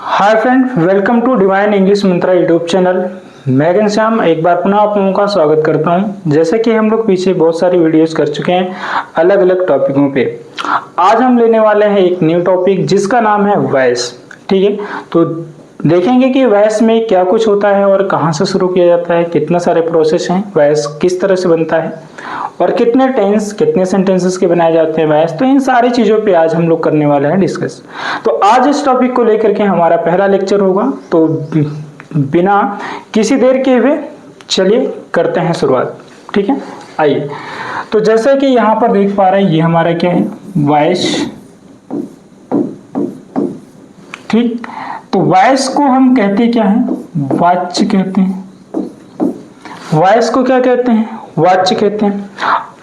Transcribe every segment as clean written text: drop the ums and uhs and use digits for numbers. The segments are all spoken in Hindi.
Hi friend, welcome to divine English mantra YouTube channel. मैं घनश्याम एक बार पुनः आप लोगों का स्वागत करता हूं। जैसे कि हम लोग पीछे बहुत सारी वीडियोस कर चुके हैं अलग अलग टॉपिकों पे। आज हम लेने वाले हैं एक न्यू टॉपिक जिसका नाम है वॉइस। ठीक है, तो देखेंगे कि वॉइस में क्या कुछ होता है और कहां से शुरू किया जाता है, कितने सारे प्रोसेस हैं, वॉइस किस तरह से बनता है और कितने टेंस कितने सेंटेंसेस के बनाए जाते हैं वॉइस। तो इन सारी चीजों पे आज हम लोग करने वाले हैं डिस्कस। तो आज इस टॉपिक को लेकर के हमारा पहला लेक्चर होगा। तो बिना किसी देर के हुए चलिए करते हैं शुरुआत। ठीक है, आइए। तो जैसे कि यहाँ पर देख पा रहे हैं, ये हमारा क्या है, वॉइस। ठीक, तो वॉइस को हम कहते क्या है, वाच्य कहते हैं। वॉइस को क्या कहते हैं, वाच्य कहते हैं।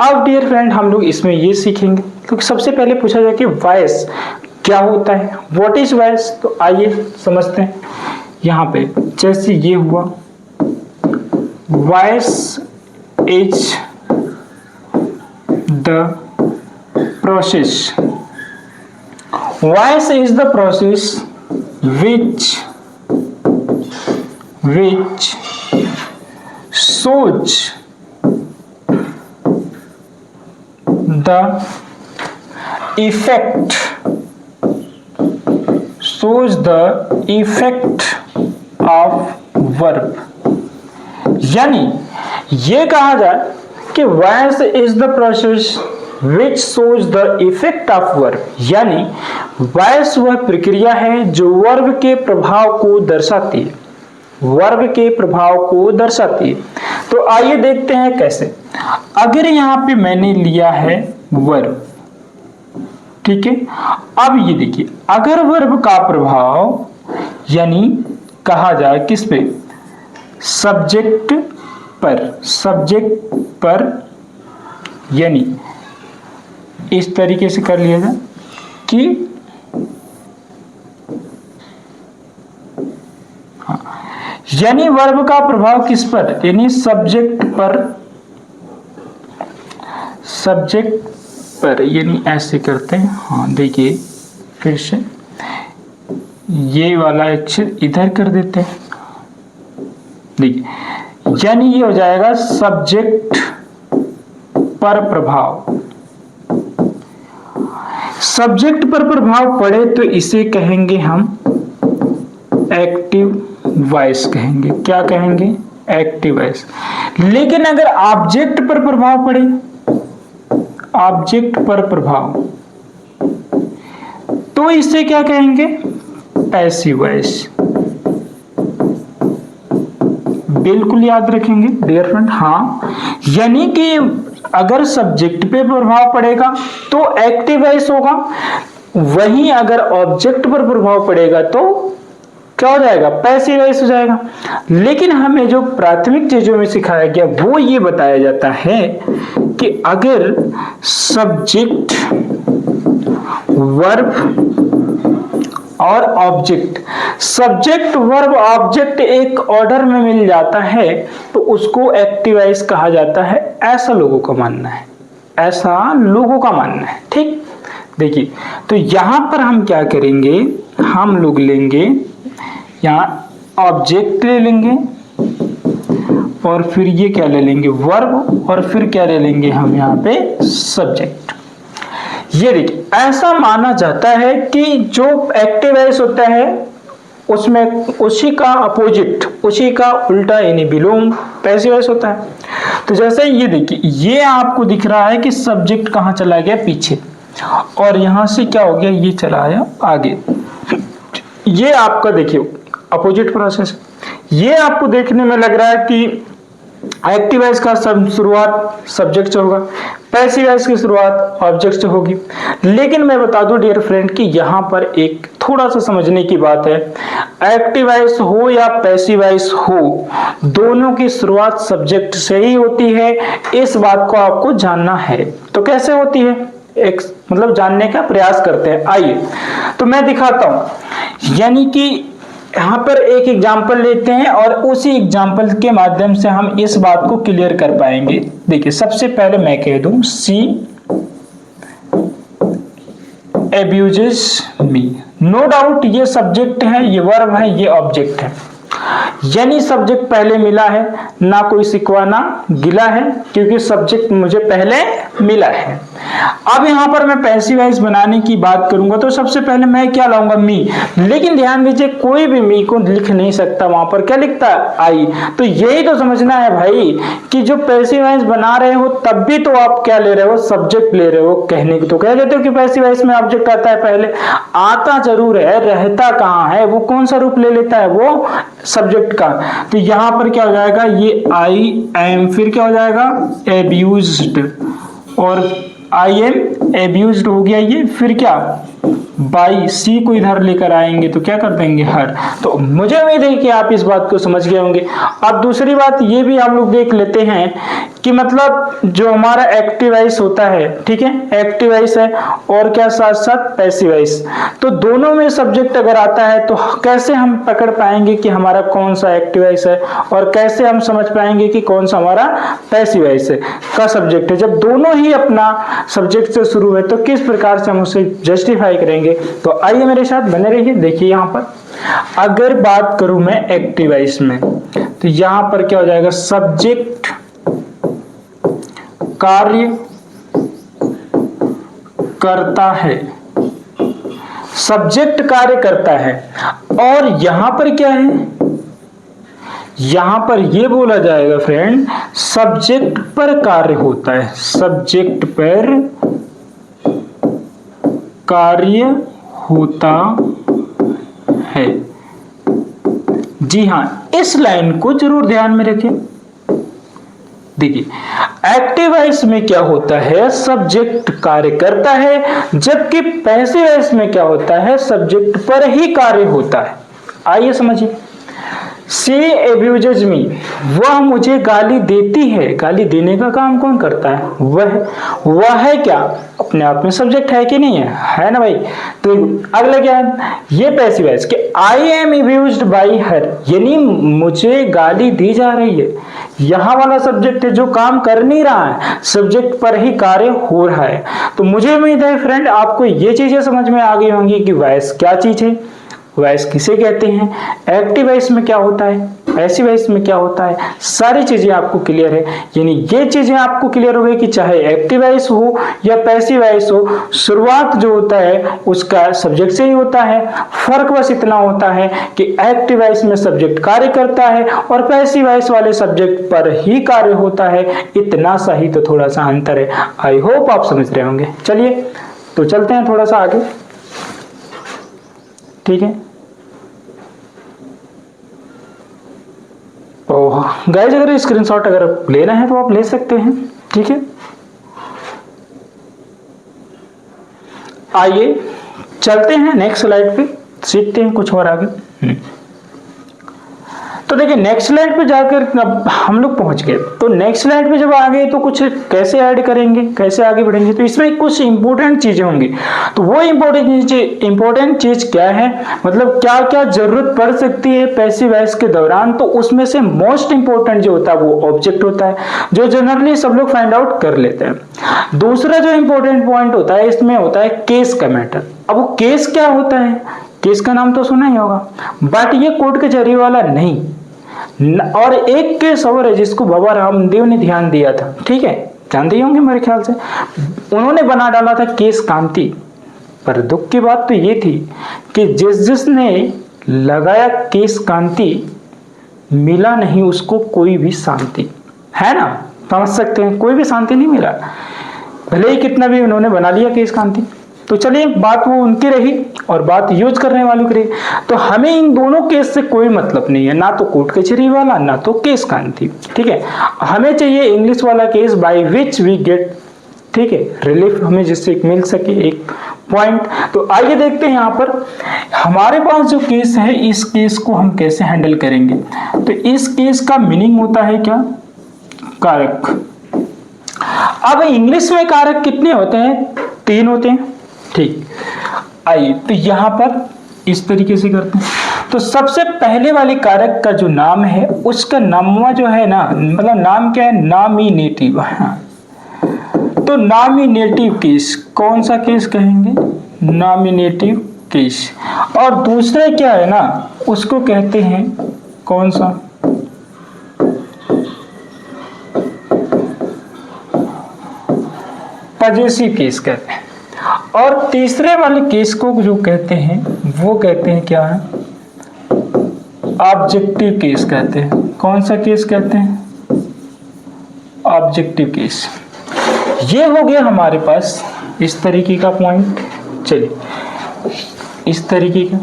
अब डियर फ्रेंड, हम लोग इसमें ये सीखेंगे क्योंकि सबसे पहले पूछा जाए कि वॉइस क्या होता है, व्हाट इज वॉइस। तो आइए समझते हैं। यहाँ पे जैसे ये हुआ, voice is the process. Voice is the process which shows the effect of verb। यानी ये कहा जाए कि voice is the process which shows the effect of verb। यानी वॉइस वह प्रक्रिया है जो वर्ब के प्रभाव को दर्शाती है, वर्ब के प्रभाव को दर्शाती है। तो आइए देखते हैं कैसे। अगर यहाँ पे मैंने लिया है वर्ब, ठीक है, अब ये देखिए, अगर वर्ब का प्रभाव यानी कहा जाए किस पे, सब्जेक्ट पर, यानी इस तरीके से कर लिया जाए कि यानी वर्ब का प्रभाव किस पर, यानी सब्जेक्ट पर, यानी ऐसे करते हैं। हाँ देखिए, फिर से ये वाला अक्षर इधर कर देते हैं। देखिए, यानी ये हो जाएगा सब्जेक्ट पर प्रभाव। सब्जेक्ट पर प्रभाव पड़े तो इसे कहेंगे हम एक्टिव वॉइस कहेंगे। क्या कहेंगे, एक्टिव वॉइस। लेकिन अगर ऑब्जेक्ट पर प्रभाव पड़े, ऑब्जेक्ट पर प्रभाव, तो इसे क्या कहेंगे, पैसिव वॉइस। बिल्कुल याद रखेंगे डियर फ्रेंड। हाँ, यानी कि अगर सब्जेक्ट पे प्रभाव पड़ेगा तो एक्टिव वॉइस होगा, वहीं अगर ऑब्जेक्ट पर प्रभाव पड़ेगा तो क्या हो जाएगा, पैसिव वॉइस हो जाएगा। लेकिन हमें जो प्राथमिक चीजों में सिखाया गया वो ये बताया जाता है कि अगर सब्जेक्ट, वर्ब और ऑब्जेक्ट, सब्जेक्ट वर्ब ऑब्जेक्ट एक ऑर्डर में मिल जाता है तो उसको एक्टिव वॉइस कहा जाता है। ऐसा लोगों का मानना है, ऐसा लोगों का मानना है। ठीक, देखिए, तो यहां पर हम क्या करेंगे, हम लोग लेंगे यहां ऑब्जेक्ट ले लेंगे और फिर ये क्या ले लेंगे, वर्ब, और फिर क्या ले लेंगे हम यहाँ पे, सब्जेक्ट। ये देखिए, ऐसा माना जाता है कि जो एक्टिव वॉइस होता है उसमें उसी का अपोजिट, उसी का उल्टा यानी विलोम पैसिव वॉइस होता है। तो जैसे ये देखिए, ये आपको दिख रहा है कि सब्जेक्ट कहाँ चला गया, पीछे, और यहां से क्या हो गया, ये चला आया आगे। ये आपका देखिए अपोजिट प्रोसेस। ये आपको देखने में लग रहा है कि एक्टिव वॉइस का शुरुआत सब्जेक्ट से होगा, पैसिव वॉइस की शुरुआत ऑब्जेक्ट से होगी। लेकिन मैं बता दूं डियर फ्रेंड कि यहाँ पर एक थोड़ा सा समझने की बात है, एक्टिव वॉइस हो या पैसिव वॉइस हो, दोनों की शुरुआत सब्जेक्ट से ही होती है। इस बात को आपको जानना है। तो कैसे होती है, एक मतलब जानने का प्रयास करते हैं। आइए तो मैं दिखाता हूं। यानी कि यहाँ पर एक एग्जाम्पल लेते हैं और उसी एग्जाम्पल के माध्यम से हम इस बात को क्लियर कर पाएंगे। देखिए, सबसे पहले मैं कह दूं सी abuses me। नो डाउट ये सब्जेक्ट है, ये वर्ब है, ये ऑब्जेक्ट है। यानी सब्जेक्ट पहले मिला है, ना कोई शिकवा ना गिला है, क्योंकि सब्जेक्ट मुझे पहले मिला है। अब यहां पर मैं पैसिव वॉइस बनाने की बात करूंगा तो सबसे पहले मैं क्या लाऊंगा, मी। लेकिन ध्यान दीजिए कोई भी मी को लिख नहीं सकता, वहां पर क्या लिखता है, आई। तो यही तो समझना है भाई कि जो पैसिव वॉइस बना रहे हो तब भी तो आप क्या ले रहे हो, सब्जेक्ट ले रहे हो। कहने की तो कह देते हो कि पैसिव वॉइस में ऑब्जेक्ट आता है, पहले आता जरूर है, रहता कहां है, वो कौन सा रूप ले लेता है, वो सब्जेक्ट का। तो यहां पर क्या हो जाएगा, ये आई एम, फिर क्या हो जाएगा, एब्यूज्ड, और आई एम एब्यूज्ड हो गया ये, फिर क्या, बाई, सी को इधर लेकर आएंगे तो क्या कर देंगे, हर। तो मुझे उम्मीद है कि आप इस बात को समझ गए होंगे। अब दूसरी बात ये भी हम लोग देख लेते हैं कि मतलब जो हमारा एक्टिव वॉइस होता है, ठीक है, एक्टिव वॉइस है और क्या साथ साथ पैसिव वॉइस, तो दोनों में सब्जेक्ट अगर आता है तो कैसे हम पकड़ पाएंगे कि हमारा कौन सा एक्टिव वॉइस है, और कैसे हम समझ पाएंगे कि कौन सा हमारा पैसिव वॉइस है का सब्जेक्ट है। जब दोनों ही अपना सब्जेक्ट से शुरू है तो किस प्रकार से हम उसे जस्टिफाई करेंगे। तो आइए मेरे साथ बने रहिए। देखिए यहां पर अगर बात करूं मैं एक्टिव वॉइस में, तो यहां पर क्या हो जाएगा, सब्जेक्ट कार्य करता है, सब्जेक्ट कार्य करता है। और यहां पर क्या है, यहां पर यह बोला जाएगा फ्रेंड, सब्जेक्ट पर कार्य होता है, सब्जेक्ट पर कार्य होता है। जी हां, इस लाइन को जरूर ध्यान में रखें। देखिए एक्टिव वॉइस में क्या होता है, सब्जेक्ट कार्य करता है, जबकि पैसिव वॉइस में क्या होता है, सब्जेक्ट पर ही कार्य होता है। आइए समझिए, सी एब्यूजेज मी, वह मुझे गाली देती है। गाली देने का काम कौन करता है, वह है क्या, अपने आप में सब्जेक्ट है कि नहीं है, है ना भाई। तो अगला क्या है, ये पैसिव वॉइस कि आई एम एब्यूज्ड बाय हर, यानी मुझे गाली दी जा रही है। यहां वाला सब्जेक्ट है जो काम कर नहीं रहा है, सब्जेक्ट पर ही कार्य हो रहा है। तो मुझे उम्मीद है फ्रेंड आपको ये चीजें समझ में आ गई होंगी कि वॉइस क्या चीज है, वॉइस किसे कहते हैं, एक्टिव वॉइस में क्या होता है, पैसिव वॉइस में क्या होता है, सारी चीजें आपको क्लियर है। यानी ये चीजें आपको क्लियर हो गई कि चाहे एक्टिव वॉइस हो या पैसिव वॉइस हो, शुरुआत जो होता है उसका सब्जेक्ट से ही होता है। फर्क बस इतना होता है कि एक्टिव वॉइस में सब्जेक्ट कार्य करता है और पैसिव वॉइस वाले सब्जेक्ट पर ही कार्य होता है। इतना सा ही तो थोड़ा सा अंतर है। आई होप आप समझ रहे होंगे। चलिए तो चलते हैं थोड़ा सा आगे, ठीक है। तो गाइस अगर स्क्रीनशॉट अगर लेना है तो आप ले सकते हैं, ठीक है। आइए चलते हैं नेक्स्ट स्लाइड पे, सीखते हैं कुछ और आगे। तो देखिए नेक्स्ट स्लाइड पे जाकर हम लोग पहुंच गए। तो नेक्स्ट स्लाइड पे जब आ गए तो कुछ कैसे ऐड करेंगे, कैसे आगे बढ़ेंगे, तो इसमें कुछ इंपॉर्टेंट चीजें होंगी। तो वो इंपॉर्टेंट चीज क्या है, मतलब क्या क्या जरूरत पड़ सकती है पैसिव वॉइस के दौरान, तो उसमें से मोस्ट इंपॉर्टेंट जो होता है वो ऑब्जेक्ट होता है, जो जनरली सब लोग फाइंड आउट कर लेते हैं। दूसरा जो इंपॉर्टेंट पॉइंट होता है इसमें होता है केस का मैटर। अब वो केस क्या होता है, केस का नाम तो सुना ही होगा, बट ये कोर्ट कचहरी वाला नहीं। और एक केस और है जिसको बाबा रामदेव ने ध्यान दिया था, ठीक है, जानते ही होंगे मेरे ख्याल से, उन्होंने बना डाला था केस कांति। पर दुख की बात तो ये थी कि जिसने लगाया केस कांति मिला नहीं उसको कोई भी शांति, है ना, समझ सकते हैं, कोई भी शांति नहीं मिला, भले ही कितना भी उन्होंने बना लिया केस कांति। तो चलिए बात वो उनकी रही और बात यूज करने वालों की रही। तो हमें इन दोनों केस से कोई मतलब नहीं है, ना तो कोर्ट कचहरी वाला ना तो केस कांति, ठीक है। हमें चाहिए इंग्लिश वाला case by which we get, ठीक है, रिलीफ, हमें जिससे मिल सके एक पॉइंट। तो आइए देखते हैं यहाँ पर हमारे पास जो केस है इस केस को हम कैसे हैंडल करेंगे। तो इस केस का मीनिंग होता है क्या, कारक। अब इंग्लिश में कारक कितने होते हैं, 3 होते हैं, ठीक। आइए तो यहां पर इस तरीके से करते हैं। तो सबसे पहले वाले कारक का जो नाम है उसका नामवा जो है ना, मतलब नाम क्या है, नॉमिनेटिव। तो नॉमिनेटिव केस, कौन सा केस कहेंगे, नॉमिनेटिव केस। और दूसरा क्या है ना, उसको कहते हैं कौन सा, पजेसिव केस कहते हैं। और तीसरे वाले केस को जो कहते हैं वो कहते हैं क्या है, ऑब्जेक्टिव केस कहते हैं। कौन सा केस कहते हैं, ऑब्जेक्टिव केस। ये हो गया हमारे पास इस तरीके का पॉइंट, चलिए इस तरीके का।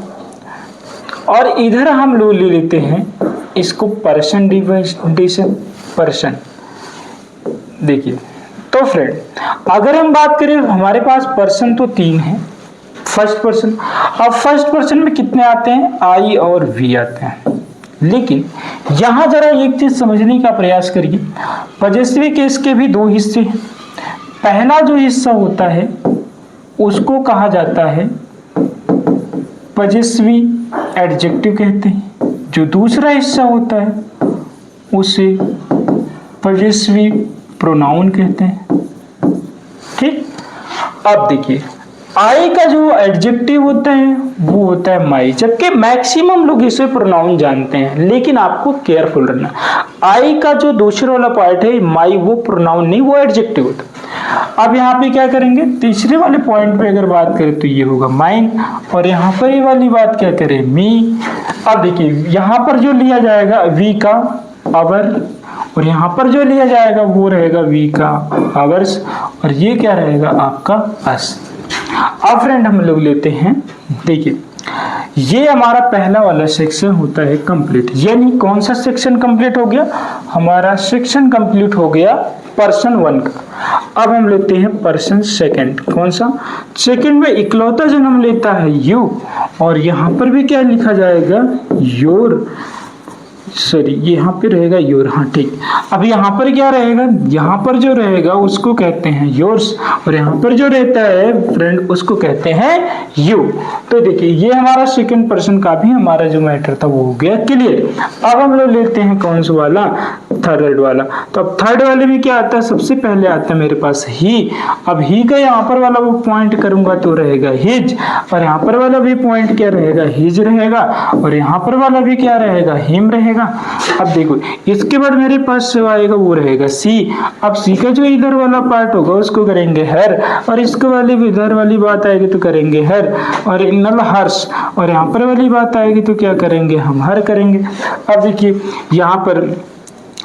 और इधर हम लोग ले लेते हैं इसको पर्सन डिविडेशन, पर्सन। देखिए तो फ्रेंड, अगर हम बात करें हमारे पास पर्सन तो 3 है, फर्स्ट पर्सन। अब फर्स्ट पर्सन में कितने आते हैं, आई और वी आते हैं। लेकिन यहां जरा एक चीज समझने का प्रयास करिए, पजेसिव केस के भी 2 हिस्से हैं। पहला जो हिस्सा होता है उसको कहा जाता है पजेसिव एडजेक्टिव कहते हैं, जो दूसरा हिस्सा होता है उसे पजेसिव प्रोनाउन कहते हैं। ठीक, अब देखिए आई का जो एडजेक्टिव होता है वो होता है माई, जबकि मैक्सिमम लोग इसे प्रोनाउन जानते हैं, लेकिन आपको केयरफुल रहना। आई का जो दूसरा वाला पार्ट है माई, वो प्रोनाउन नहीं, वो एडजेक्टिव होता है। अब यहाँ पे क्या करेंगे, तीसरे वाले पॉइंट पे अगर बात करें तो ये होगा माइन, और यहाँ पर ये वाली बात क्या करें, मी। अब देखिए यहाँ पर जो लिया जाएगा वी का आवर, और यहाँ पर जो लिया जाएगा वो रहेगा वी का आवर्स, और ये क्या रहेगा आपका अस। अब फ्रेंड हम लोग लेते हैं, देखिए ये हमारा पहला वाला सेक्शन होता है कंप्लीट। यानी कौन सा सेक्शन कंप्लीट हो गया, हमारा सेक्शन कंप्लीट हो गया पर्सन 1 का। अब हम लेते हैं पर्सन सेकंड। कौन सा, सेकंड में इकलौता जन्म लेता है यू, और यहाँ पर भी क्या लिखा जाएगा, योर, सॉरी यहाँ पे रहेगा योर, हाँ ठीक। अब यहाँ पर क्या रहेगा, यहाँ पर जो रहेगा उसको कहते हैं योर्स, और यहाँ पर जो रहता है फ्रेंड उसको कहते हैं यू। तो देखिए ये हमारा सेकंड पर्सन का भी हमारा जो मैटर था वो हो गया क्लियर। अब हम लोग लेते हैं कौन सा वाला, थर्ड वाला। तो अब थर्ड वाले में क्या आता है, सबसे पहले आता है मेरे पास ही। अब ही का यहाँ पर वाला वो पॉइंट करूंगा तो रहेगा हिज, और यहाँ पर वाला भी पॉइंट क्या रहेगा, हिज रहेगा, और यहाँ पर वाला भी क्या रहेगा, हिम रहेगा। अब देखो इसके बाद मेरे पास जो आएगा वो रहेगा सी। अब सी का जो इधर वाला पार्ट होगा उसको करेंगे हर, और इसके वाले इधर वाली बात आएगी तो करेंगे हर, और नल हर्ष, और यहाँ पर वाली बात आएगी तो क्या करेंगे, हम हर करेंगे। अब देखिए यहाँ पर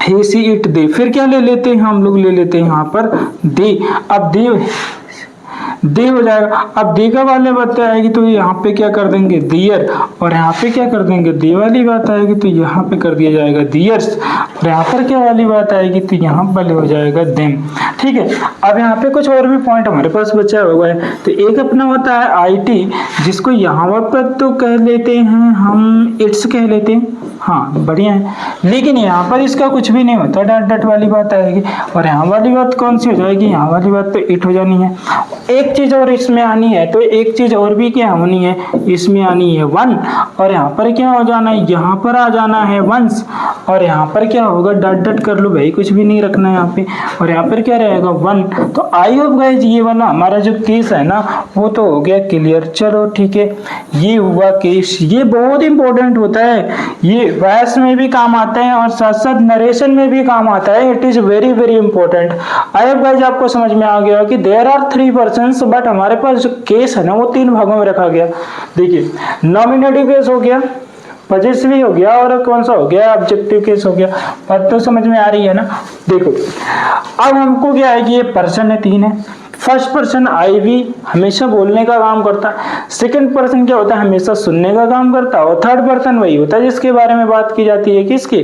हे सी इट दे, फिर क्या ले लेते हैं हम लोग, ले लेते हैं यहाँ पर दे। अब दे हो जाएगा। अब देगा वाले बात आएगी तो यहाँ पे क्या कर देंगे, दियर, और यहाँ पे क्या कर देंगे, दे वाली बात आएगी तो यहाँ पे कर दिया जाएगा दियर्स, और यहाँ पर क्या वाली बात आएगी तो यहाँ वाले हो जाएगा देम। ठीक है, अब यहाँ पे कुछ और भी पॉइंट हमारे पास बचा हुआ है। तो एक अपना होता है आईटी, जिसको यहाँ पर तो कह लेते हैं हम इट्स कह लेते हैं, हाँ बढ़िया है, लेकिन यहाँ पर इसका कुछ भी नहीं होता, डट डट वाली बात आएगी। और यहाँ वाली बात कौन सी हो जाएगी, यहाँ वाली बात तो इट हो जानी है। एक चीज और इसमें आनी है, तो एक चीज और भी क्या होनी है, इसमें आनी है वन, और यहाँ पर क्या हो जाना है, यहाँ पर आ जाना है वंस, और यहाँ पर क्या होगा, डट डट कर लो भाई, कुछ भी नहीं रखना है यहाँ पे, और यहाँ पर क्या रहेगा वन। तो आई होप गाइस ये वाला हमारा जो केस है ना वो तो हो गया क्लियर। चलो ठीक है, ये हुआ केस, ये बहुत इंपॉर्टेंट होता है, ये वॉइस में भी काम आता है और साथ साथ नरेशन में भी काम आता है। It is very very important. I hope guys आपको समझ में आ गया कि देयर आर 3 पर्सन्स, बट हमारे पास जो केस है ना वो 3 भागों में रखा गया। देखिए नॉमिनेटिव केस हो गया, पजेसिव हो गया, और कौन सा हो गया, ऑब्जेक्टिव केस हो गया। बात तो समझ में आ रही है ना। देखो अब हमको क्या है कि ये पर्सन है 3 है। फर्स्ट पर्सन आई वी हमेशा बोलने का काम करता है, सेकंड पर्सन क्या होता है, हमेशा सुनने का काम करता है, और थर्ड पर्सन वही होता है जिसके बारे में बात की जाती है, किसकी,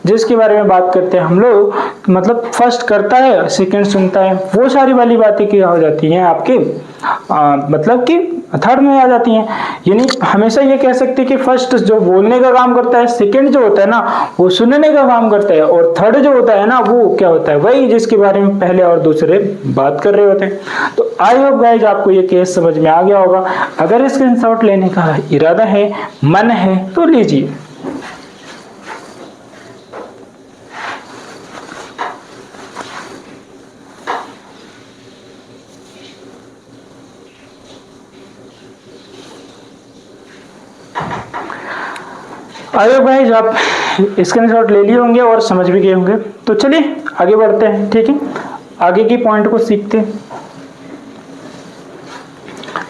जिसके बारे में बात करते हैं हम लोग। मतलब फर्स्ट करता है, सेकंड सुनता है, वो सारी वाली बातें क्या हो जाती हैं आपके मतलब कि थर्ड में आ जाती हैं। यानी हमेशा ये कह सकते हैं कि फर्स्ट जो बोलने का काम करता है, सेकंड जो होता है ना वो सुनने का काम करता है, और थर्ड जो होता है ना वो क्या होता है, वही जिसके बारे में पहले और दूसरे बात कर रहे होते हैं। तो आई होप गाइस आपको ये केस समझ में आ गया होगा। अगर स्क्रीनशॉट लेने का इरादा है, मन है तो लीजिए। आगे भाई आप स्क्रीनशॉट ले लिए होंगे और समझ भी गए होंगे, तो चलिए आगे बढ़ते हैं। ठीक है, आगे की पॉइंट को सीखते हैं।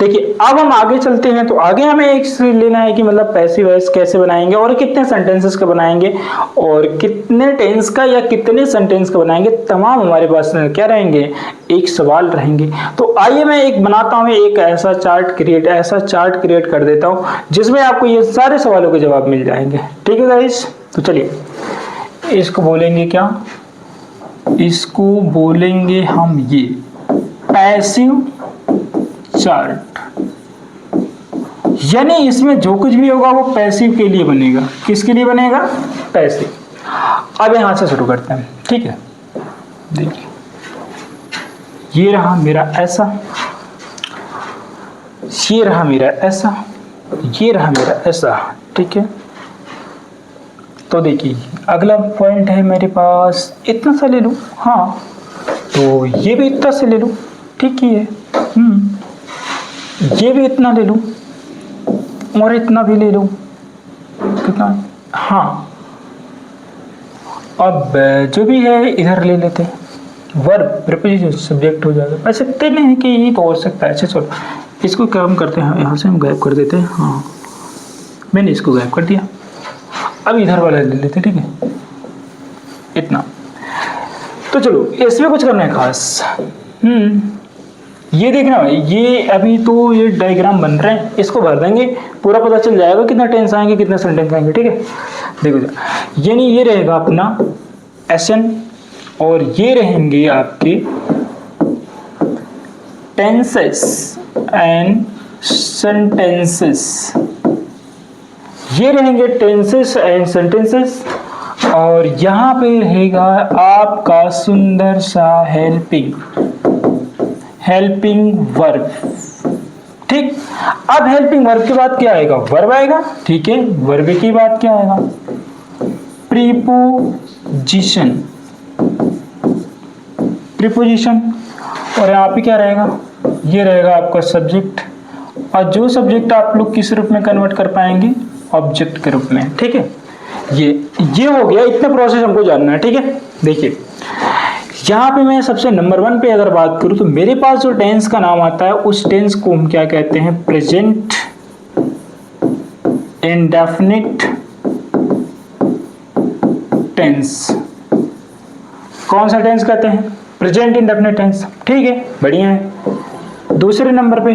देखिए अब हम आगे चलते हैं, तो आगे हमें एक लेना है कि मतलब पैसिव वॉइस कैसे बनाएंगे और कितने सेंटेंसेस का बनाएंगे और कितने टेंस का या कितने सेंटेंस का बनाएंगे, तमाम हमारे पास क्या रहेंगे, एक सवाल रहेंगे। तो आइए मैं एक बनाता हूँ, एक ऐसा चार्ट क्रिएट कर देता हूँ जिसमें आपको ये सारे सवालों के जवाब मिल जाएंगे। ठीक है गाइस, तो चलिए इसको बोलेंगे क्या, इसको बोलेंगे हम ये पैसिव चार्ट, यानी इसमें जो कुछ भी होगा वो पैसिव के लिए बनेगा। किसके लिए बनेगा, पैसिव। अब यहां से शुरू करते हैं। ठीक है, देखिए ये रहा मेरा ऐसा, ये रहा मेरा ऐसा, ये रहा मेरा ऐसा। ठीक है, तो देखिए अगला पॉइंट है मेरे पास, इतना सा ले लूं, हाँ तो ये भी इतना से ले लूं। ठीक है, ये भी इतना ले लूं और इतना भी ले लूं, कितना, हाँ अब जो भी है इधर ले लेते हैं, वर्ब प्रीपोजिशन सब्जेक्ट हो जाएगा। ऐसे इतने हैं कि ये तो हो सकता है। अच्छा चलो इसको काम करते हैं, यहाँ से हम गायब कर देते हैं। हाँ मैंने इसको गायब कर दिया, अब इधर वाला ले लेते। ठीक है, इतना, तो चलो इसमें कुछ करना है खास। ये देखना भाई, ये अभी तो ये डायग्राम बन रहे हैं, इसको भर देंगे, पूरा पता चल जाएगा कितना टेंस आएंगे कितने सेंटेंस आएंगे। ठीक है, देखो यानी ये रहेगा अपना एसन और ये रहेंगे आपके टेंसेस एंड सेंटेंसेस, ये रहेंगे टेंसेस एंड सेंटेंसेस, और यहाँ पे रहेगा आपका सुंदर सा हेल्पिंग वर्ब। ठीक, अब हेल्पिंग वर्ब के बाद क्या आएगा, वर्ब आएगा। ठीक है, वर्ब की बात क्या आएगा, प्रीपोजिशन, और यहाँ पे क्या रहेगा, ये रहेगा आपका सब्जेक्ट, और जो सब्जेक्ट आप लोग किस रूप में कन्वर्ट कर पाएंगे, ऑब्जेक्ट के रूप में। ठीक है, ये हो गया, इतना प्रोसेस हमको जानना है। ठीक है, देखिए यहाँ पे मैं सबसे नंबर 1 पे अगर बात करूँ तो मेरे पास जो टेंस का नाम आता है उस टेंस को हम क्या कहते हैं, प्रेजेंट इंडेफिनिट टेंस। कौन सा टेंस कहते हैं, प्रेजेंट इंडेफिनिट टेंस। ठीक है, बढ़िया है। दूसरे नंबर पे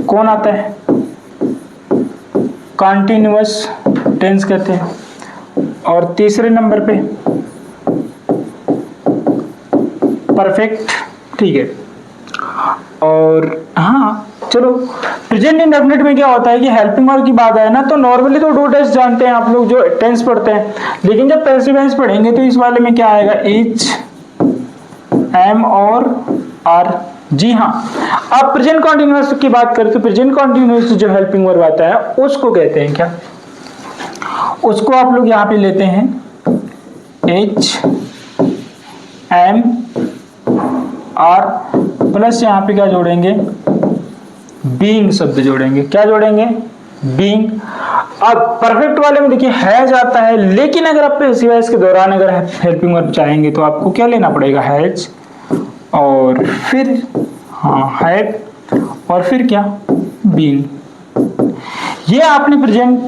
कौन आता है, कॉन्टिन्यूअस टेंस कहते हैं, और तीसरे नंबर पे परफेक्ट। ठीक है, और हाँ चलो प्रेजेंट इंडेफिनिट में क्या होता है कि हेल्पिंग वर्ब की बात है ना, तो नॉर्मली तो 2 टेंस जानते हैं आप लोग जो टेंस पढ़ते हैं, लेकिन जब पैसिव टेंस पढ़ेंगे तो इस वाले में क्या आएगा, एच, एम और आर। जी हाँ, अब प्रेजेंट कॉन्टिन्यूअस की बात करें तो प्रेजेंट कॉन्टिन्यूअस जो हेल्पिंग वर्ब आता है उसको कहते हैं क्या, उसको आप लोग यहाँ पे लेते हैं एच, एम, आर प्लस यहाँ पे क्या जोड़ेंगे, बीइंग शब्द जोड़ेंगे। क्या जोड़ेंगे, बीइंग। अब परफेक्ट वाले में देखिए हैज आता है, लेकिन अगर आप पैसिव वॉइस के दौरान अगर हेल्पिंग वर्ब चाहेंगे तो आपको क्या लेना पड़ेगा, हैज, और फिर हाँ हैड, और फिर क्या, बीइंग। ये आपने प्रेजेंट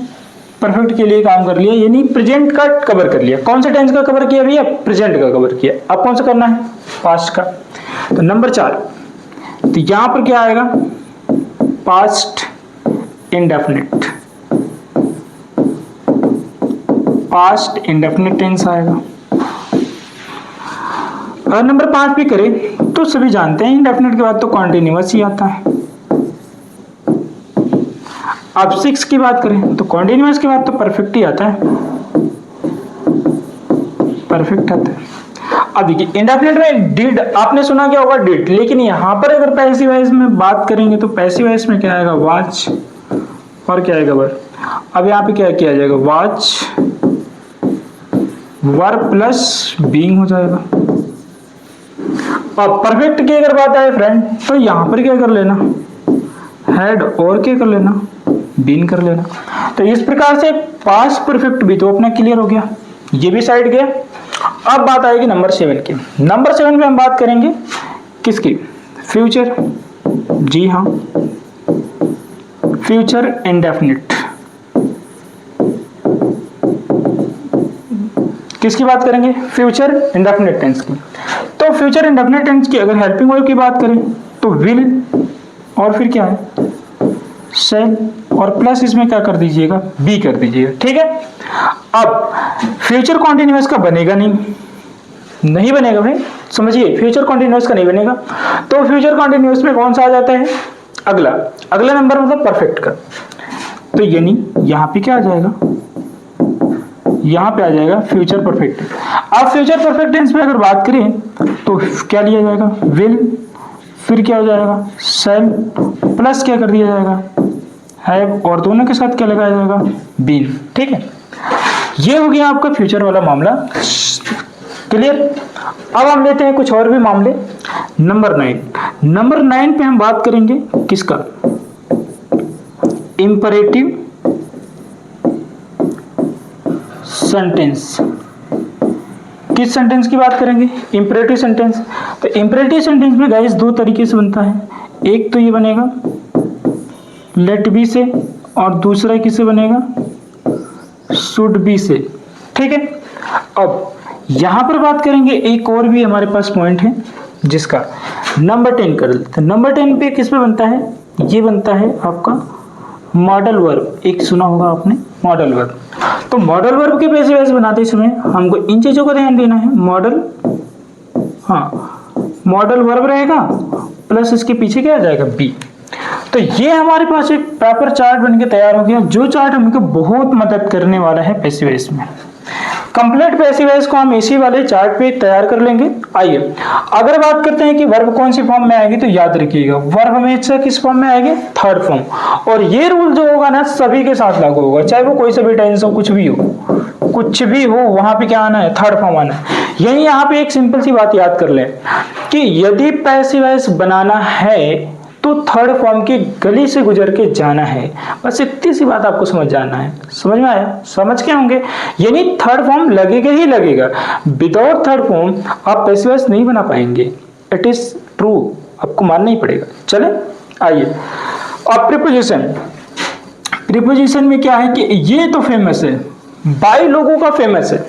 परफेक्ट के लिए काम कर लिया, यानी प्रेजेंट का कवर कर लिया। कौन से टेंस का कवर किया भैया, प्रेजेंट का कवर किया। अब कौन सा करना है, पास्ट का। तो नंबर 4, तो यहां पर क्या आएगा, past indefinite, past indefinite tense आएगा। अगर नंबर 5 भी करें तो सभी जानते हैं इंडेफिनिट के बाद तो कॉन्टिन्यूअस ही आता है। अब 6 की बात करें तो कॉन्टिन्यूअस के बाद तो परफेक्ट ही आता है, परफेक्ट आता है। अब देखिए इंडेफिनिट में डिड आपने सुना क्या होगा, डिड, लेकिन यहां पर अगर पैसिव वॉइस में बात करेंगे तो पैसिव वॉइस में क्या आएगा, वाच, और क्या आएगा, वर्ब। अब यहाँ पे क्या किया जाएगा, वाच वर्ब प्लस बीइंग हो जाएगा। अब परफेक्ट की अगर बात आए फ्रेंड तो यहां पर क्या कर लेना, हैड और क्या कर लेना, बीन कर लेना। तो इस प्रकार से पास्ट परफेक्ट भी तो अपना क्लियर हो गया, ये भी साइड गया। अब बात आएगी नंबर 7 की। नंबर 7 में हम बात करेंगे किसकी? फ्यूचर। जी हाँ, फ्यूचर इंडेफिनिट। किसकी बात करेंगे? फ्यूचर इंडेफिनिट टेंस की। तो फ्यूचर इंडेफिनिट टेंस की अगर हेल्पिंग वर्ब की बात करें तो विल और फिर क्या है? शैल, और प्लस इसमें क्या कर दीजिएगा? बी कर दीजिएगा। ठीक है। अब फ्यूचर कॉन्टिन्यूअस का बनेगा नहीं बनेगा भाई, समझिए, फ्यूचर कॉन्टिन्यूअस का नहीं बनेगा। तो फ्यूचर कॉन्टिन्यूअस में कौन सा आ जाता है? अगला नंबर मतलब परफेक्ट का। तो यानी यहां पे क्या आ जाएगा? यहां पे आ जाएगा फ्यूचर परफेक्ट। अब फ्यूचर परफेक्ट टेंस में अगर बात करें तो क्या लिया जाएगा? विल, फिर क्या हो जाएगा? शैल, प्लस क्या कर दिया जाएगा? हैव, और दोनों के साथ क्या लगाया जाएगा? बीन। ठीक है, ये हो गया आपका फ्यूचर वाला मामला क्लियर। अब हम लेते हैं कुछ और भी मामले। नंबर 9 पे हम बात करेंगे किसका? Imperative sentence. किस सेंटेंस की बात करेंगे? Imperative sentence. तो इंपरेटिव सेंटेंस में गाइस दो तरीके से बनता है। एक तो ये बनेगा लेट बी से, और दूसरा किससे बनेगा? शुड बी से। ठीक है। अब यहां पर बात करेंगे, एक और भी हमारे पास पॉइंट है जिसका नंबर 10 कर लेते हैं। नंबर 10 पे किस पे बनता है? ये बनता है आपका मॉडल वर्ब। एक सुना होगा आपने, मॉडल वर्ब। तो मॉडल वर्ब के पैसिव वॉइस बनाते समय हमको इन चीजों का ध्यान देना है। मॉडल वर्ब रहेगा प्लस इसके पीछे क्या आ जाएगा? बी। तो ये हमारे पास एक पेपर चार्ट बनके तैयार हो गया, जो चार्ट हमको बहुत मदद करने वाला है पैसिव वॉइस में। कंप्लीट पैसिव वॉइस को हम इसी वाले चार्ट पे तैयार कर लेंगे। आइए अगर बात करते हैं कि वर्ब कौन सी फॉर्म में आएगी, तो याद रखिएगा वर्ब हमेशा किस फॉर्म में आएगी? Third form. और ये रूल जो होगा ना सभी के साथ लागू होगा, चाहे वो कोई सा भी टेंस हो, कुछ भी हो, वहां पे क्या आना है? थर्ड फॉर्म आना है। यही यहाँ पे एक सिंपल सी बात याद कर लें कि यदि पैसिव वॉइस बनाना है तो थर्ड फॉर्म की गली से गुजर के जाना है। बस इतनी सी बात आपको समझ जाना है। समझ में आया? समझ के होंगे। यानी थर्ड फॉर्म लगेगा ही लगेगा। विदाउट थर्ड फॉर्म आप पैसिव वॉइस नहीं बना पाएंगे। इट इज ट्रू, आपको मानना ही पड़ेगा। चले आइए अब प्रीपोजिशन में क्या है कि ये तो फेमस है, बाई लोगों का फेमस है।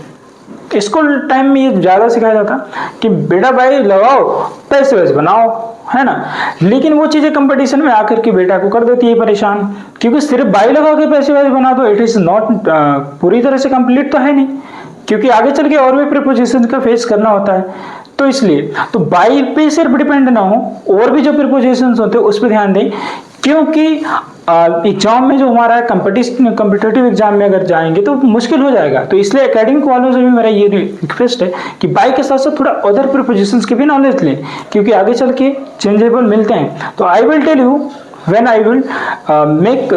स्कूल टाइम में ये ज्यादा सिखाया जाता कि बेटा बाई लगाओ पैसिव वॉइस बनाओ, है ना। लेकिन वो चीजें कंपटीशन में आकर के बेटा को कर देती है परेशान, क्योंकि सिर्फ बाई लगा के पैसिव वॉइस बना दो, इट इज नॉट पूरी तरह से कंप्लीट तो है नहीं, क्योंकि आगे चल के और भी प्रीपोजिशन का फेस करना होता है। तो इसलिए तो बाई पे सिर्फ डिपेंड ना हो, और भी जो प्रीपोजिशंस होते हैं उस पर ध्यान दें, क्योंकि एग्जाम में जो हमारा कम्पिटिटिव एग्जाम में अगर जाएंगे तो मुश्किल हो जाएगा। तो इसलिए एकेडमिक वालों से भी मेरा ये रिक्वेस्ट है कि बाई के साथ साथ थोड़ा अदर प्रीपोजिशंस की भी नॉलेज लें, क्योंकि आगे चल के चेंजेबल मिलते हैं। तो I will tell you when I will make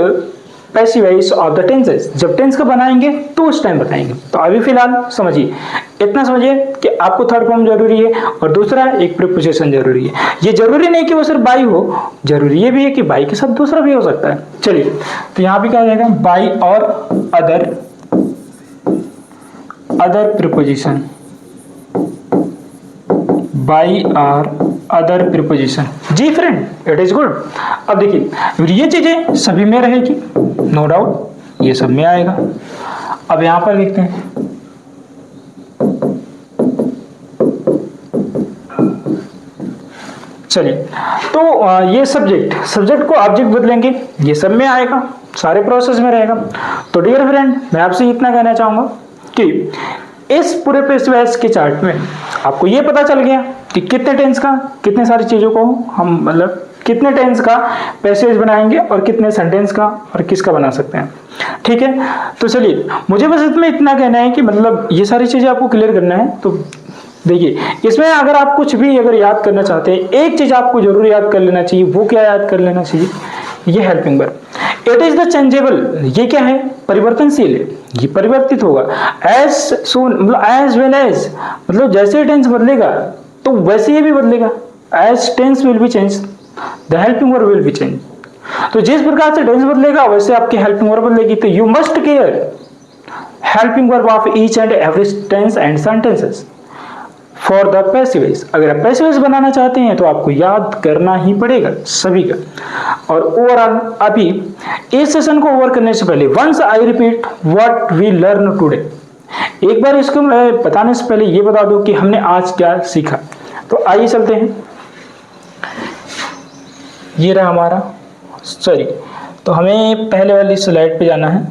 passive voice of the tenses. जब टेंस का बनाएंगे तो उस टाइम बताएंगे। तो अभी फिलहाल समझिए, इतना समझिए कि आपको थर्ड फॉर्म जरूरी है और दूसरा एक प्रीपोजिशन जरूरी है। ये जरूरी नहीं कि वो सिर्फ बाई हो, जरूरी ये भी है कि बाई के साथ दूसरा भी हो सकता है। चलिए तो यहाँ पे क्या आ जाएगा? बाई और अदर प्रीपोजिशन, बाई और अदर प्रीपोजिशन। जी फ्रेंड, इट इज गुड। अब देखिए ये चीजें सभी में रहेगी, नो डाउट ये सब में आएगा। अब यहां पर देखते हैं, चलिए तो ये सब्जेक्ट को ऑब्जेक्ट बदलेंगे, ये सब में आएगा, सारे प्रोसेस में रहेगा। तो डियर फ्रेंड, मैं आपसे इतना कहना चाहूंगा कि इस पूरे पैसिव वॉइस के चार्ट में आपको ये पता चल गया कि कितने टेंस का, कितने सारी चीजों को हम मतलब कितने टेंस का पैसिव वॉइस बनाएंगे और कितने सेंटेंस का और किसका बना सकते हैं। ठीक है, तो चलिए मुझे बस इसमें इतना कहना है कि मतलब ये सारी चीजें आपको क्लियर करना है। तो देखिए इसमें अगर आप कुछ भी अगर याद करना चाहते हैं, एक चीज आपको जरूर याद कर लेना चाहिए। वो क्या याद कर लेना चाहिए? ये helping verb. It is the changeable. ये क्या है? परिवर्तनशील है, ये परिवर्तित होगा। एज सून मतलब एज वेल एज, मतलब जैसे टेंस बदलेगा तो वैसे ही भी बदलेगा। As tense will be change, the helping verb will be change. तो जिस प्रकार से टेंस बदलेगा वैसे आपकी हेल्पिंग वर्ब बदलेगी। तो you must care helping verb of each and every tense and sentences for the passive voice. अगर आप पैसिव वॉइस बनाना चाहते हैं तो आपको याद करना ही पड़ेगा सभी का। और ओवरऑल अभी इस सेशन को ओवर करने से पहले once I repeat what we learn today, एक बार इसको मैं बताने से पहले ये बता दूं कि हमने आज क्या सीखा। तो आइए चलते हैं, ये रहा हमारा सॉरी, तो हमें पहले वाली स्लाइड पे जाना है।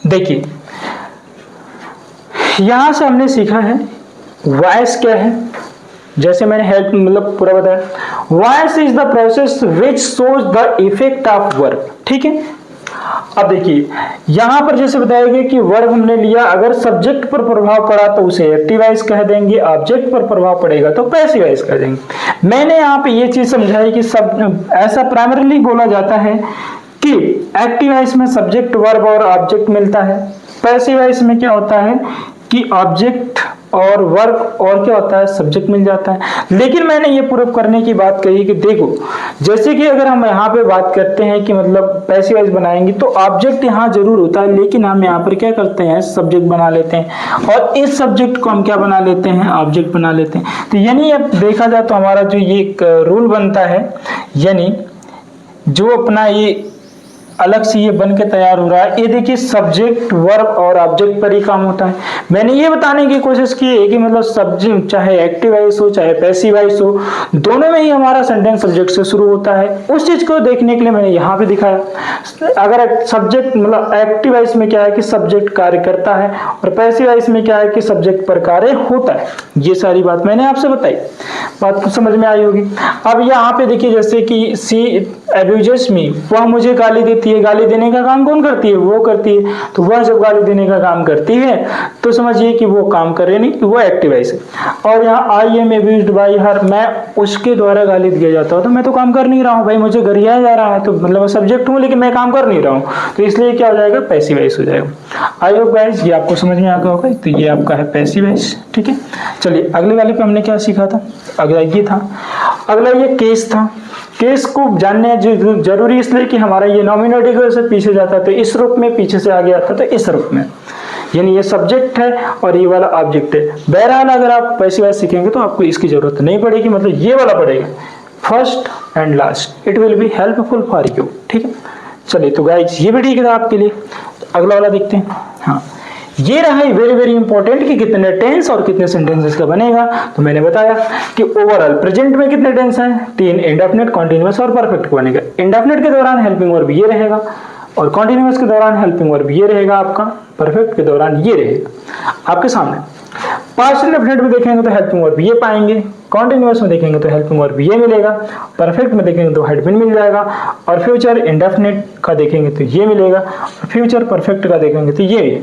देखिए यहां से हमने सीखा है वॉइस क्या है, जैसे मैंने हेल्प मतलब पूरा बताया। Voice is the process which shows the effect of verb, ठीक है। अब देखिए यहां पर जैसे बताया गया कि वर्ब हमने लिया, अगर सब्जेक्ट पर प्रभाव पड़ा तो उसे एक्टिव वॉइस कह देंगे, ऑब्जेक्ट पर प्रभाव पड़ेगा तो पैसिव वॉइस कह देंगे। मैंने यहाँ पे ये चीज समझाई कि सब ऐसा प्राइमरीली बोला जाता है कि एक्टिव वॉइस में सब्जेक्ट वर्ब और ऑब्जेक्ट मिलता है, पैसिव वॉइस में क्या होता है कि ऑब्जेक्ट और वर्ब और क्या होता है सब्जेक्ट मिल जाता है। लेकिन मैंने ये प्रूव करने की बात कही कि देखो जैसे कि अगर हम यहाँ पे बात करते हैं कि मतलब पैसिव वॉइस बनाएंगे तो ऑब्जेक्ट यहाँ जरूर होता है, लेकिन हम यहाँ पर क्या करते हैं सब्जेक्ट बना लेते हैं, और इस सब्जेक्ट को हम क्या बना लेते हैं ऑब्जेक्ट बना लेते हैं। तो यानी अब देखा जाए तो हमारा जो ये एक रूल बनता है, यानी जो अपना ये अलग से ये बन के तैयार हो रहा है, ये देखिए सब्जेक्ट वर्ब और ऑब्जेक्ट पर ही काम होता है। मैंने ये बताने की कोशिश की है कि मतलब सब्जेक्ट चाहे एक्टिव वॉइस हो चाहे पैसिव वॉइस हो, दोनों में ही हमारा सेंटेंस सब्जेक्ट से शुरू होता है। उस चीज को देखने के लिए मैंने यहाँ पे दिखाया। अगर सब्जेक्ट मतलब एक्टिव वॉइस में क्या है कि सब्जेक्ट कार्य करता है, और पैसिव वॉइस में क्या है कि सब्जेक्ट पर कार्य होता है। ये सारी बात मैंने आपसे बताई, बात तो समझ में आई होगी। अब यहाँ पे देखिए जैसे कि सी अब्यूजेस मी, वह मुझे गाली देती है, गाली देने का काम कौन करती है वो करती है, तो वह जब गाली देने का काम करती है तो समझिए कि वो काम कर रही नहीं, वो एक्टिव वॉइस है। और यहाँ आई एम अब्यूज्ड बाय हर, मैं उसके द्वारा गाली दिया जाता हूँ तो मैं तो काम कर नहीं रहा हूँ भाई, मुझे गरियाया जा रहा है, तो मतलब मैं सब्जेक्ट हूँ लेकिन मैं काम कर नहीं रहा हूँ, तो इसलिए क्या हो जाएगा पैसिव वॉइस हो जाएगा। आई होप गाइस ये आपको समझ में आ गया होगा। तो ये आपका है पैसिव वॉइस, ठीक है। चलिए अगले वाले पे हमने क्या सीखा था, अगला ये था, अगला ये केस था। केस को जानने जरूरी इसलिए कि हमारा ये नॉमिनेटिव की वजह से पीछे जाता है, तो इस रूप में पीछे से आगे आता तो इस रूप में, यानी ये सब्जेक्ट है और ये वाला ऑब्जेक्ट है। बहरहाल अगर आप पैसिव वॉइस सीखेंगे तो आपको इसकी जरूरत नहीं पड़ेगी, मतलब ये वाला पड़ेगा first and last, it will be helpful for you, ठीक है। चलिए तो गाइस ये भी ठीक है आपके लिए। तो अगला वाला देखते हैं। हाँ ये रहा वेरी वेरी इंपॉर्टेंट कि कितने टेंस और कितने सेंटेंसेस का बनेगा। तो मैंने बताया कि ओवरऑल प्रेजेंट में कितने टेंस हैं, 3, इंडेफिनिट, कॉन्टिन्यूअस और परफेक्ट बनेगा। इंडेफिनिट के दौरान हेल्पिंग वर्ब ये रहेगा, और कॉन्टिन्यूअस के दौरान हेल्पिंग वर्ब ये रहेगा आपका, परफेक्ट के दौरान ये रहेगा आपके सामने। पास्ट इंडेफिनिट में देखेंगे तो हेल्पिंग वर्ब ये पाएंगे, कॉन्टिन्यूअस में देखेंगे तो हेल्पिंग वर्ब ये मिलेगा, परफेक्ट में देखेंगे तो हैड बीन मिल जाएगा, और फ्यूचर इंडेफिनिट का देखेंगे तो ये मिलेगा, और फ्यूचर परफेक्ट का देखेंगे तो ये भी।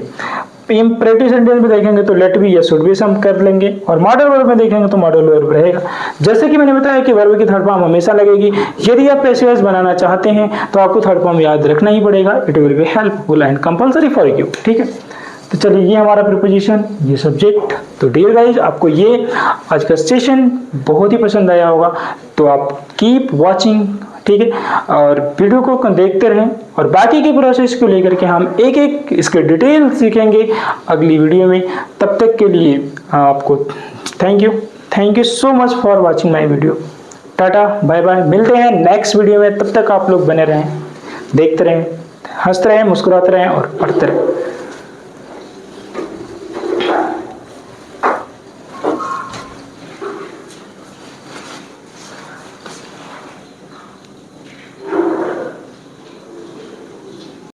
इम्परेटिव सेंटेंस में देखेंगे तो लेट बी या शुड बी हम कर लेंगे, और मॉडल वर्ब में देखेंगे तो मॉडल वर्ब रहेगा। जैसे कि मैंने बताया कि वर्ब की थर्ड फॉर्म हमेशा लगेगी। यदि आप पैसिव वॉइस बनाना चाहते हैं तो आपको थर्ड फॉर्म याद रखना ही पड़ेगा, it will be helpful and compulsory for you, ठीक है। तो चलिए ये हमारा प्रीपोजिशन, ये सब्जेक्ट। तो डियर गाइस आपको ये आज का सेशन बहुत ही पसंद आया होगा, तो आप कीप वॉचिंग, ठीक है, और वीडियो को देखते रहें, और बाकी के प्रोसेस को लेकर के हम एक एक इसके डिटेल सीखेंगे अगली वीडियो में। तब तक के लिए आपको thank you so much for watching my video. Tata bye bye, मिलते हैं नेक्स्ट वीडियो में। तब तक आप लोग बने रहें, देखते रहें, हंसते रहें, मुस्कुराते रहें और पढ़ते रहें।